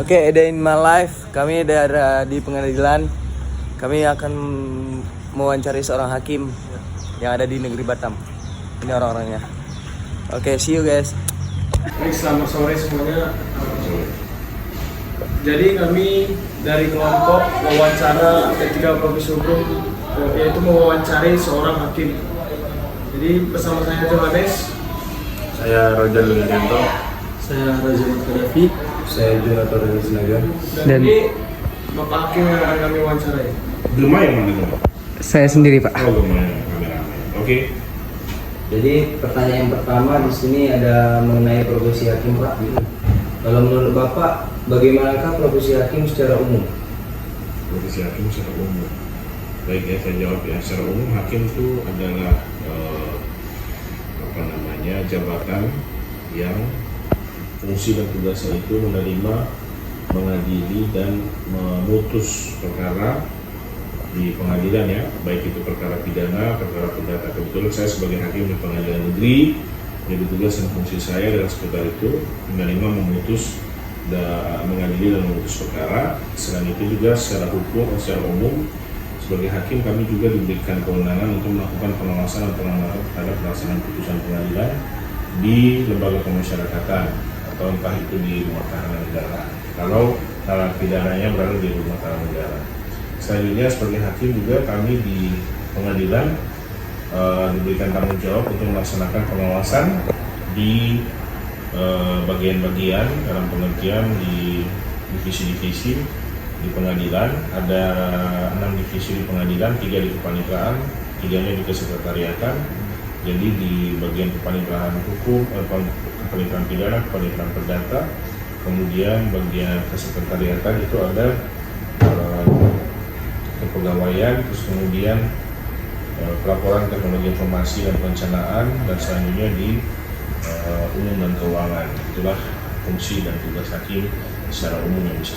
Oke, Day in My Life. Kami ada di pengadilan. Kami akan mewawancari seorang hakim yang ada di negeri Batam. Ini orang-orangnya. Oke, see you guys. Baik, selamat sore semuanya. Jadi kami dari kelompok wawancara etika profesi hukum, yaitu mewawancari seorang hakim. Jadi bersama saya Johannes, Saya Roger Lulianto. Saya Raja Mukhtafi. Saya Jonathan Reni Sinaga. dan ini Bapak Hakim yang akan kami wawancarai. Gemma yang mana Gemma? Saya sendiri, Pak. Oh, Gemma yang kameramen. Oke. Jadi pertanyaan yang pertama di sini ada mengenai profesi hakim, Pak. Kalau menurut Bapak, bagaimanakah profesi hakim secara umum? Profesi hakim secara umum. Baik ya, saya jawab ya. Secara umum hakim itu adalah jabatan yang fungsi dan tugasnya itu menerima, mengadili dan memutus perkara di pengadilan ya, baik itu perkara pidana, perkara perdata. Kebetulan saya sebagai hakim di pengadilan negeri, jadi tugas dan fungsi saya adalah seputar itu, menerima, memutus, mengadili dan memutus perkara. Selain itu juga secara hukum, secara umum, sebagai hakim kami juga diberikan kewenangan untuk melakukan pengawasan dan pengamatan terhadap pelaksanaan putusan pengadilan di lembaga pemasyarakatan atau entah itu di rumah tahanan negara. Kalau pidananya berada di rumah tahanan negara. Selanjutnya sebagai hakim juga kami di pengadilan diberikan tanggung jawab untuk melaksanakan pengawasan di bagian-bagian dalam pengertian di divisi-divisi di pengadilan. Ada 6 divisi di pengadilan, 3 di kepanitraan, 3-nya di kesekretariatan. Jadi di bagian kepanitraan hukum, kepanitraan pidana, kepanitraan perdata, kemudian bagian kesekretariatan itu ada kepegawaian, terus kemudian pelaporan teknologi informasi dan perencanaan, dan selanjutnya di umum dan keuangan. Itulah fungsi dan tugas hakim secara umum yang bisa.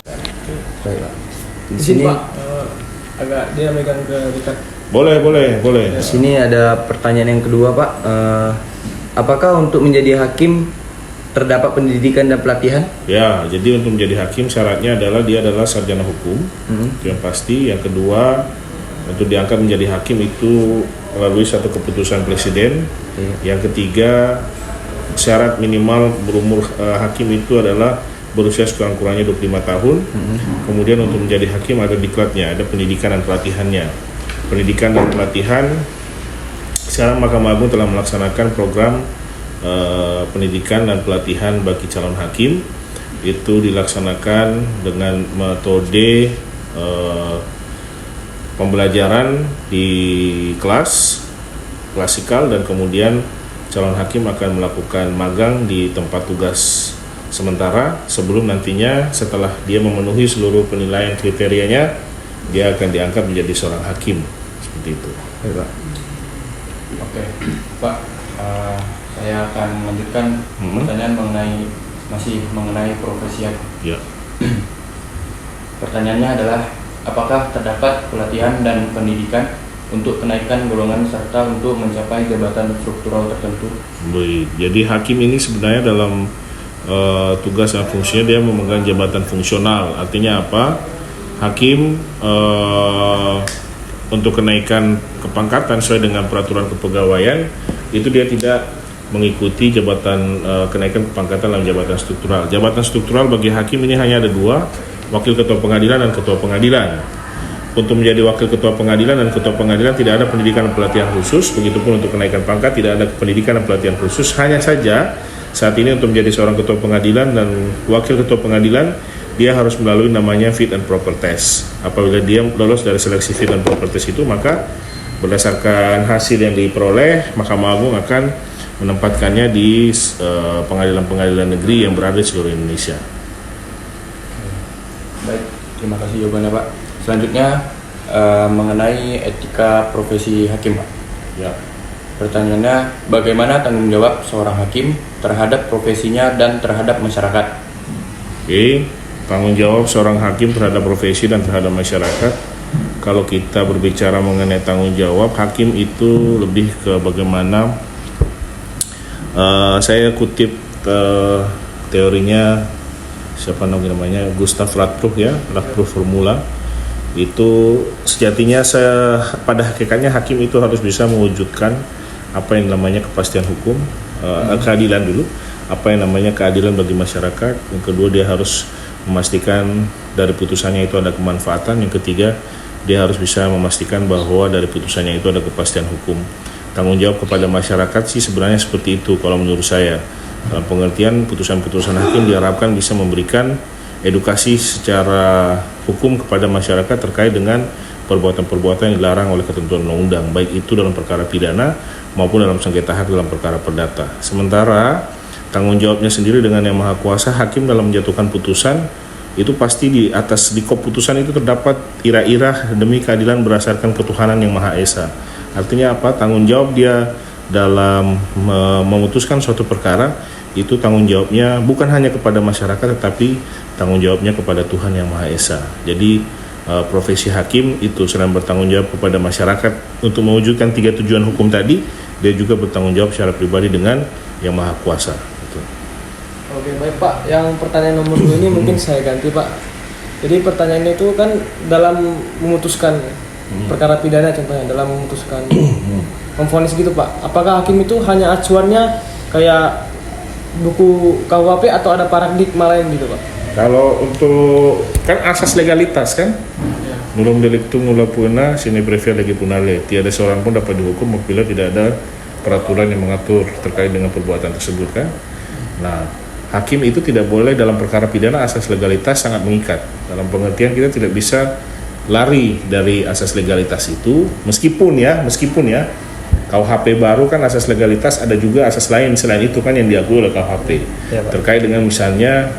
Baik, Pak. Di Izin sini, Pak, agak dia megang ke dekat. Boleh. di sini ada pertanyaan yang kedua, Pak. Apakah untuk menjadi hakim terdapat pendidikan dan pelatihan? Ya, jadi untuk menjadi hakim syaratnya adalah dia adalah sarjana hukum, itu yang pasti. Yang kedua, untuk diangkat menjadi hakim itu melalui satu keputusan presiden. Yang ketiga, syarat minimal berumur hakim itu adalah berusia sekurang-kurangnya 25 tahun. Kemudian untuk menjadi hakim ada diklatnya, ada pendidikan dan pelatihannya. Pendidikan dan pelatihan, sekarang Mahkamah Agung telah melaksanakan program pendidikan dan pelatihan bagi calon hakim. Itu dilaksanakan dengan metode pembelajaran di kelas klasikal, dan kemudian calon hakim akan melakukan magang di tempat tugas sementara sebelum nantinya setelah dia memenuhi seluruh penilaian kriterianya, dia akan diangkat menjadi seorang hakim. Seperti itu. Baik, Pak. Oke, Pak. Saya akan melanjutkan pertanyaan masih mengenai profesi hakim. Ya. Pertanyaannya adalah, apakah terdapat pelatihan dan pendidikan untuk kenaikan golongan serta untuk mencapai jabatan struktural tertentu? Baik. Jadi hakim ini sebenarnya dalam tugas dan fungsinya dia memegang jabatan fungsional. Artinya apa? Hakim untuk kenaikan kepangkatan sesuai dengan peraturan kepegawaian itu dia tidak mengikuti jabatan kenaikan kepangkatan dalam jabatan struktural. Jabatan struktural bagi hakim ini hanya ada 2, wakil ketua pengadilan dan ketua pengadilan. Untuk menjadi wakil ketua pengadilan dan ketua pengadilan tidak ada pendidikan dan pelatihan khusus. Begitupun untuk kenaikan pangkat tidak ada pendidikan dan pelatihan khusus. Hanya saja saat ini untuk menjadi seorang ketua pengadilan dan wakil ketua pengadilan, dia harus melalui namanya fit and proper test. Apabila dia lolos dari seleksi fit and proper test itu, maka berdasarkan hasil yang diperoleh, Mahkamah Agung akan menempatkannya di pengadilan-pengadilan negeri yang berada di seluruh Indonesia. Baik, terima kasih jawabannya, Pak. Selanjutnya mengenai etika profesi hakim, Pak. Ya. Pertanyaannya, bagaimana tanggung jawab seorang hakim terhadap profesinya dan terhadap masyarakat? Oke, tanggung jawab seorang hakim terhadap profesi dan terhadap masyarakat. Kalau kita berbicara mengenai tanggung jawab, hakim itu lebih ke bagaimana, saya kutip teorinya siapa namanya Gustav Radbruch ya, Radbruch formula. Itu sejatinya pada hakikatnya hakim itu harus bisa mewujudkan apa yang namanya kepastian hukum, keadilan dulu, apa yang namanya keadilan bagi masyarakat. Yang kedua, dia harus memastikan dari putusannya itu ada kemanfaatan. Yang ketiga, dia harus bisa memastikan bahwa dari putusannya itu ada kepastian hukum. Tanggung jawab kepada masyarakat sih sebenarnya seperti itu kalau menurut saya. Dalam pengertian putusan-putusan hakim diharapkan bisa memberikan edukasi secara hukum kepada masyarakat terkait dengan perbuatan-perbuatan yang dilarang oleh ketentuan undang-undang, baik itu dalam perkara pidana maupun dalam sengketa hak dalam perkara perdata. Sementara tanggung jawabnya sendiri dengan Yang Maha Kuasa, hakim dalam menjatuhkan putusan itu pasti di kop putusan itu terdapat ira-ira demi keadilan berdasarkan ketuhanan Yang Maha Esa. Artinya apa? Tanggung jawab dia dalam memutuskan suatu perkara itu tanggung jawabnya bukan hanya kepada masyarakat, tetapi tanggung jawabnya kepada Tuhan Yang Maha Esa. Jadi profesi hakim itu selain bertanggung jawab kepada masyarakat untuk mewujudkan 3 tujuan hukum tadi, dia juga bertanggung jawab secara pribadi dengan Yang Maha Kuasa. Oke, baik Pak. Yang pertanyaan nomor 2 ini mungkin saya ganti Pak. Jadi pertanyaannya itu kan dalam memutuskan perkara pidana, contohnya dalam memutuskan memvonis gitu Pak. Apakah hakim itu hanya acuannya kayak buku KUHP atau ada paradigma lain gitu Pak? Kalau untuk kan asas legalitas kan, nullum delictum nulla poena sine previa legi punale. Tiada seorang pun dapat dihukum apabila tidak ada peraturan yang mengatur terkait dengan perbuatan tersebut kan. Nah, hakim itu tidak boleh dalam perkara pidana, asas legalitas sangat mengikat. Dalam pengertian kita tidak bisa lari dari asas legalitas itu, meskipun ya KUHP baru kan asas legalitas, ada juga asas lain selain itu kan yang diakui oleh KUHP Ya, Pak. terkait dengan misalnya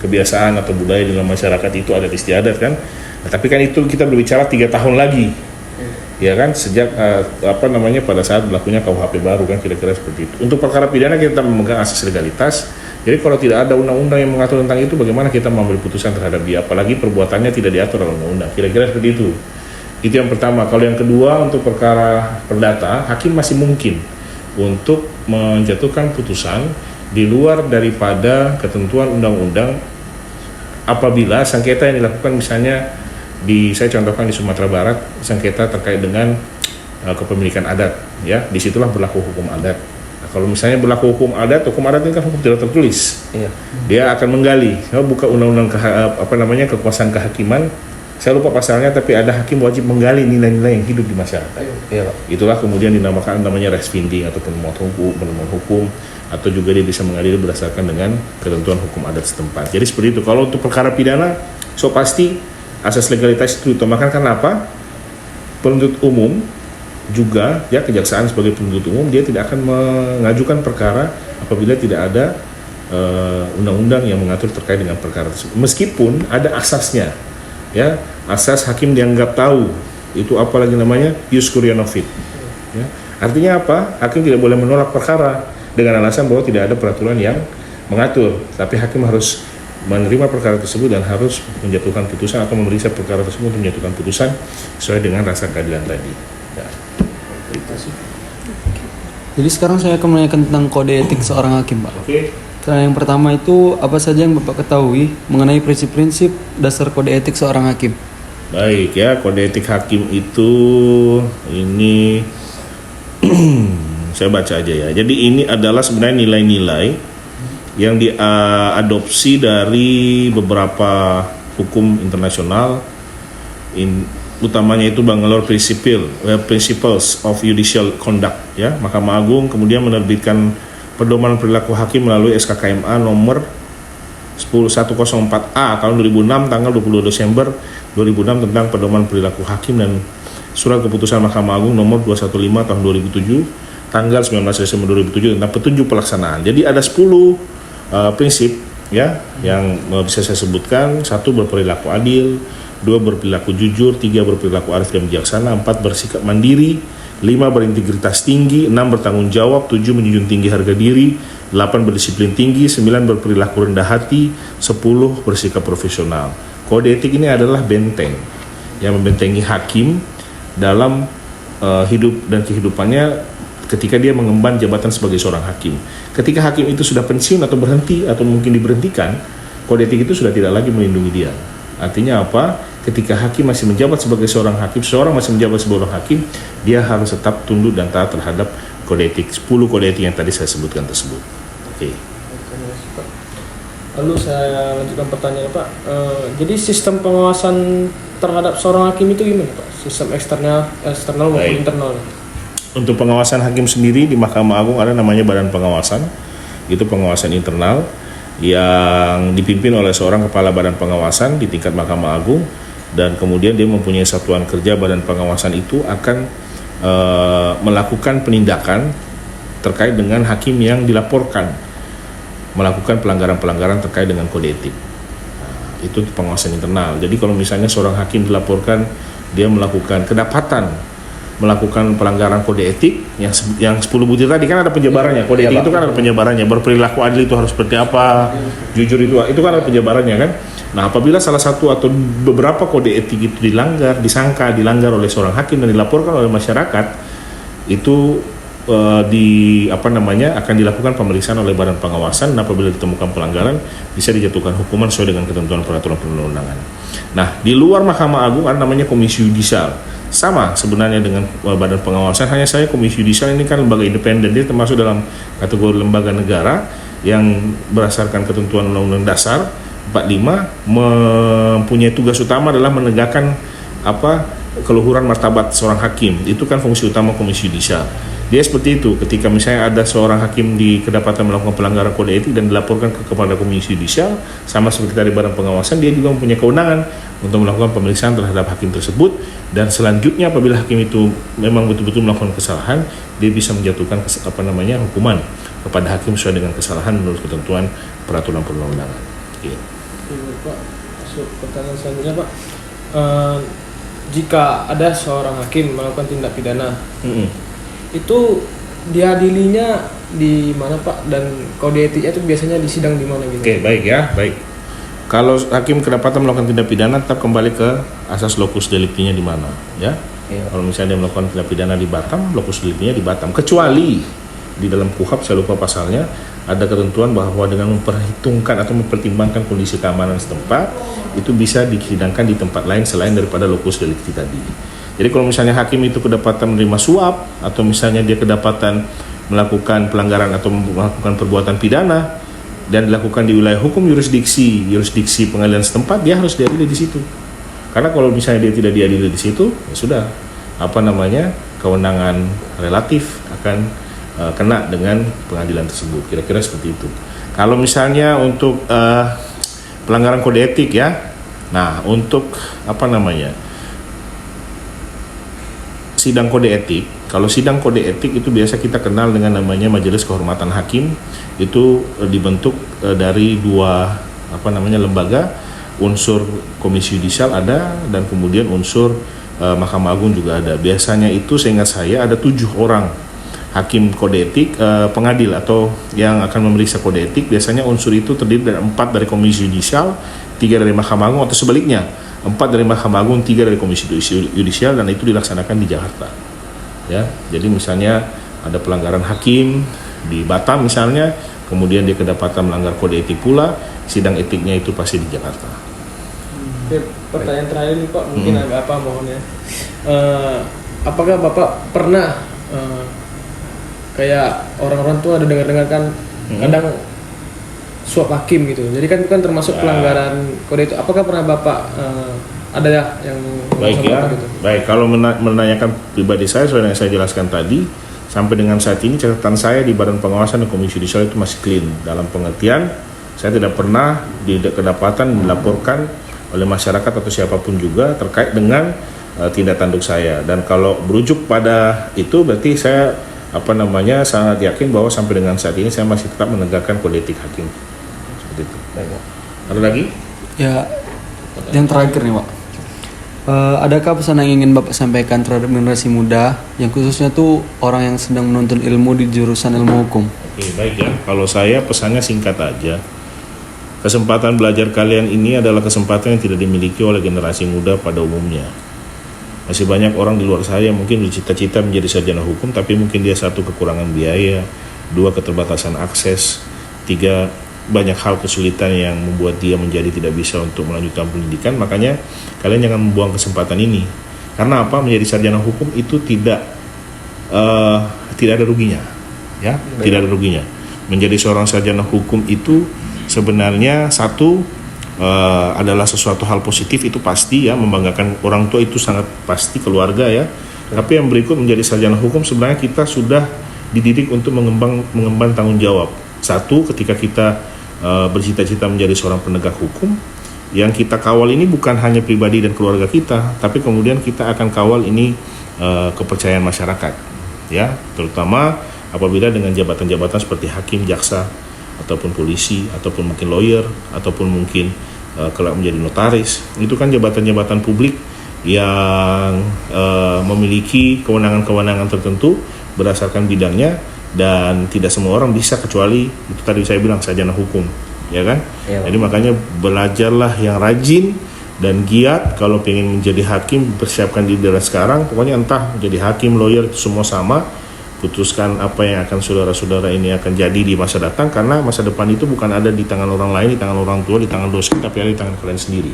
kebiasaan atau budaya di dalam masyarakat itu adat istiadat kan. Nah, tapi kan itu kita berbicara 3 tahun lagi ya kan, sejak pada saat berlakunya KUHP baru kan, kira-kira seperti itu. Untuk perkara pidana kita memegang asas legalitas. Jadi kalau tidak ada undang-undang yang mengatur tentang itu, bagaimana kita mengambil putusan terhadap dia, apalagi perbuatannya tidak diatur dalam undang-undang, kira-kira seperti itu. Itu yang pertama. Kalau yang kedua, untuk perkara perdata, hakim masih mungkin untuk menjatuhkan putusan di luar daripada ketentuan undang-undang apabila sengketa yang dilakukan misalnya saya contohkan di Sumatera Barat, sengketa terkait dengan kepemilikan adat, ya, disitulah berlaku hukum adat. Nah, kalau misalnya berlaku hukum adat ini kan hukum tidak tertulis. Iya. Dia akan menggali, buka undang-undang kekuasaan kehakiman. Saya lupa pasalnya, tapi ada hakim wajib menggali nilai-nilai yang hidup di masyarakat. Iya, Pak. Itulah kemudian dinamakan namanya res finding atau penemuan hukum, atau juga dia bisa mengadili berdasarkan dengan ketentuan hukum adat setempat. Jadi seperti itu. Kalau untuk perkara pidana, pasti asas legalitas itu diutamakan. Kenapa? Penuntut umum juga, ya, kejaksaan sebagai penuntut umum, dia tidak akan mengajukan perkara apabila tidak ada undang-undang yang mengatur terkait dengan perkara tersebut. Meskipun ada asasnya, ya, asas hakim dianggap tahu, itu apalagi namanya ius curia novit. Ya. Artinya apa? Hakim tidak boleh menolak perkara dengan alasan bahwa tidak ada peraturan yang mengatur, tapi hakim harus menerima perkara tersebut dan harus menjatuhkan putusan atau memeriksa perkara tersebut untuk menjatuhkan putusan sesuai dengan rasa keadilan tadi. Ya. Jadi sekarang saya akan menanyakan tentang kode etik seorang hakim, Pak. Oke. Yang pertama itu apa saja yang Bapak ketahui mengenai prinsip-prinsip dasar kode etik seorang hakim? Baik ya, kode etik hakim itu ini saya baca aja ya. Jadi ini adalah sebenarnya nilai-nilai yang diadopsi dari beberapa hukum internasional, utamanya itu Bangalore Principles of Judicial Conduct, ya. Mahkamah Agung kemudian menerbitkan pedoman perilaku hakim melalui SKKMA nomor 1004A tahun 2006 tanggal 22 Desember 2006 tentang pedoman perilaku hakim, dan surat keputusan Mahkamah Agung nomor 215 tahun 2007 tanggal 19 Desember 2007 tentang petunjuk pelaksanaan. Jadi ada 10 prinsip, ya, yang bisa saya sebutkan. 1, berperilaku adil. 2, berperilaku jujur. 3, berperilaku arif dan bijaksana. 4, bersikap mandiri. 5, berintegritas tinggi. 6, bertanggung jawab. 7, menjunjung tinggi harga diri. 8, berdisiplin tinggi. 9, berperilaku rendah hati. 10, bersikap profesional. Kode etik ini adalah benteng yang membentengi hakim dalam hidup dan kehidupannya ketika dia mengemban jabatan sebagai seorang hakim. Ketika hakim itu sudah pensiun atau berhenti atau mungkin diberhentikan, kode etik itu sudah tidak lagi melindungi dia. Artinya apa? Ketika hakim masih menjabat sebagai seorang hakim, seseorang masih menjabat sebagai seorang hakim, dia harus tetap tunduk dan taat terhadap kode etik, 10 kode etik yang tadi saya sebutkan tersebut. Oke. Lalu saya lanjutkan pertanyaan Pak. Jadi sistem pengawasan terhadap seorang hakim itu gimana Pak? Sistem eksternal maupun Baik. internal? Untuk pengawasan hakim sendiri di Mahkamah Agung ada namanya Badan Pengawasan. Itu pengawasan internal yang dipimpin oleh seorang kepala Badan Pengawasan di tingkat Mahkamah Agung, dan kemudian dia mempunyai satuan kerja. Badan Pengawasan itu akan melakukan penindakan terkait dengan hakim yang dilaporkan melakukan pelanggaran-pelanggaran terkait dengan kode etik. Itu pengawasan internal. Jadi kalau misalnya seorang hakim dilaporkan dia melakukan kedapatan melakukan pelanggaran kode etik yang 10 butir tadi, kan ada penjabarannya. Kode etik itu kan ada penjabarannya. Berperilaku adil itu harus seperti apa, jujur itu kan ada penjabarannya kan. Nah, apabila salah satu atau beberapa kode etik itu disangka dilanggar oleh seorang hakim dan dilaporkan oleh masyarakat, itu akan dilakukan pemeriksaan oleh Badan Pengawasan, dan apabila ditemukan pelanggaran bisa dijatuhkan hukuman sesuai dengan ketentuan peraturan perundang-undangan. Nah, di luar Mahkamah Agung ada namanya Komisi Yudisial. Sama sebenarnya dengan Badan Pengawasan, hanya saya Komisi Yudisial ini kan lembaga independen, dia termasuk dalam kategori lembaga negara yang berdasarkan ketentuan Undang-Undang Dasar 45 mempunyai tugas utama adalah menegakkan keluhuran martabat seorang hakim. Itu kan fungsi utama Komisi Yudisial. Dia seperti itu, ketika misalnya ada seorang hakim kedapatan melakukan pelanggaran kode etik dan dilaporkan kepada Komisi Yudisial, sama seperti tadi Badan Pengawasan, dia juga mempunyai kewenangan untuk melakukan pemeriksaan terhadap hakim tersebut, dan selanjutnya apabila hakim itu memang betul-betul melakukan kesalahan, dia bisa menjatuhkan hukuman kepada hakim sesuai dengan kesalahan menurut ketentuan peraturan perundang-undangan. Oke. Pak, masuk pertanyaan selanjutnya Pak. Jika ada seorang hakim melakukan tindak pidana, itu diadilinya di mana Pak, dan kode etiknya itu biasanya disidang di mana gitu? Oke, baik ya, baik. Kalau hakim kedapatan melakukan tindak pidana, tetap kembali ke asas lokus deliktinya di mana, ya. Kalau misalnya dia melakukan tindak pidana di Batam, lokus deliktinya di Batam. Kecuali di dalam KUHP, saya lupa pasalnya, ada ketentuan bahwa dengan memperhitungkan atau mempertimbangkan kondisi keamanan setempat, itu bisa disidangkan di tempat lain selain daripada lokus delikti tadi. Jadi kalau misalnya hakim itu kedapatan menerima suap, atau misalnya dia kedapatan melakukan pelanggaran atau melakukan perbuatan pidana dan dilakukan di wilayah hukum yurisdiksi pengadilan setempat, dia harus diadili di situ. Karena kalau misalnya dia tidak diadili di situ, ya sudah, kewenangan relatif akan kena dengan pengadilan tersebut. Kira-kira seperti itu. Kalau misalnya untuk pelanggaran kode etik ya, nah untuk sidang kode etik, kalau sidang kode etik itu biasa kita kenal dengan namanya Majelis Kehormatan Hakim. Itu dibentuk dari dua lembaga, unsur Komisi Yudisial ada, dan kemudian unsur Mahkamah Agung juga ada. Biasanya itu seingat saya ada 7 orang hakim kode etik, pengadil atau yang akan memeriksa kode etik. Biasanya unsur itu terdiri dari 4 dari Komisi Yudisial, 3 dari Mahkamah Agung, atau sebaliknya 4 dari Mahkamah Agung, 3 dari Komisi Yudisial, dan itu dilaksanakan di Jakarta. Ya, jadi misalnya ada pelanggaran hakim di Batam misalnya, kemudian dia kedapatan melanggar kode etik pula, sidang etiknya itu pasti di Jakarta. Oke, pertanyaan terakhir nih Pak, mungkin agak mohon ya. Apakah Bapak pernah kayak orang-orang tuh ada dengar-dengar kan kadang suap hakim gitu. Jadi kan itu kan termasuk pelanggaran kode itu. Apakah pernah Bapak ada yang baik ya? Gitu? Baik, kalau menanyakan pribadi saya, sesuai yang saya jelaskan tadi, sampai dengan saat ini catatan saya di Badan Pengawasan dan Komisi Yudisial itu masih clean, dalam pengertian saya tidak pernah kedapatan dilaporkan oleh masyarakat atau siapapun juga terkait dengan tindak tanduk saya. Dan kalau berujuk pada itu berarti saya sangat yakin bahwa sampai dengan saat ini saya masih tetap menegakkan kode etik hakim. Seperti itu. Ada lagi? Ya, yang terakhir nih Pak. Adakah pesan yang ingin Bapak sampaikan terhadap generasi muda, yang khususnya tuh orang yang sedang menuntut ilmu di jurusan ilmu hukum? Oke, baik ya. Kalau saya pesannya singkat aja. Kesempatan belajar kalian ini adalah kesempatan yang tidak dimiliki oleh generasi muda pada umumnya. Masih banyak orang di luar saya yang mungkin bercita-cita menjadi sarjana hukum, tapi mungkin dia 1 kekurangan biaya, 2 keterbatasan akses, 3 banyak hal kesulitan yang membuat dia menjadi tidak bisa untuk melanjutkan pendidikan. Makanya kalian jangan membuang kesempatan ini. Karena apa? Menjadi sarjana hukum itu tidak ada ruginya, ya, tidak ada ruginya. Menjadi seorang sarjana hukum itu sebenarnya satu adalah sesuatu hal positif, itu pasti ya, membanggakan orang tua itu sangat pasti, keluarga ya. Tapi yang berikut, menjadi sarjana hukum sebenarnya kita sudah dididik untuk mengemban tanggung jawab. Satu, ketika kita bercita-cita menjadi seorang penegak hukum, yang kita kawal ini bukan hanya pribadi dan keluarga kita, tapi kemudian kita akan kawal ini kepercayaan masyarakat, ya, terutama apabila dengan jabatan-jabatan seperti hakim, jaksa, ataupun polisi, ataupun mungkin lawyer, ataupun mungkin kelak menjadi notaris. Itu kan jabatan-jabatan publik yang memiliki kewenangan-kewenangan tertentu berdasarkan bidangnya, dan tidak semua orang bisa, kecuali itu tadi saya bilang sarjana hukum, ya kan? Iya, Jadi makanya belajarlah yang rajin dan giat. Kalau pengen menjadi hakim, persiapkan diri dari sekarang. Pokoknya entah menjadi hakim, lawyer, itu semua sama. Putuskan apa yang akan saudara-saudara ini akan jadi di masa datang, karena masa depan itu bukan ada di tangan orang lain, di tangan orang tua, di tangan dosen, tapi ada di tangan kalian sendiri.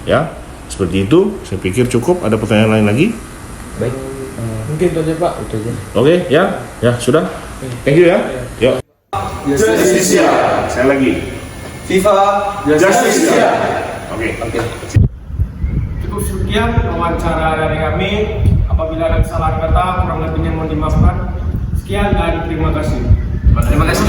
Ya, seperti itu. Saya pikir cukup. Ada pertanyaan lain lagi? Baik. Mungkin itu aja Pak. Itu aja. Oke, ya sudah. Thank you ya. Yuk. Justisia. Saya lagi. FIFA Justisia. Oke. Cukup sekian wawancara dari kami. Apabila ada kesalahan kata, kurang lebihnya mohon dimaafkan. Sekian dan terima kasih. Terima kasih.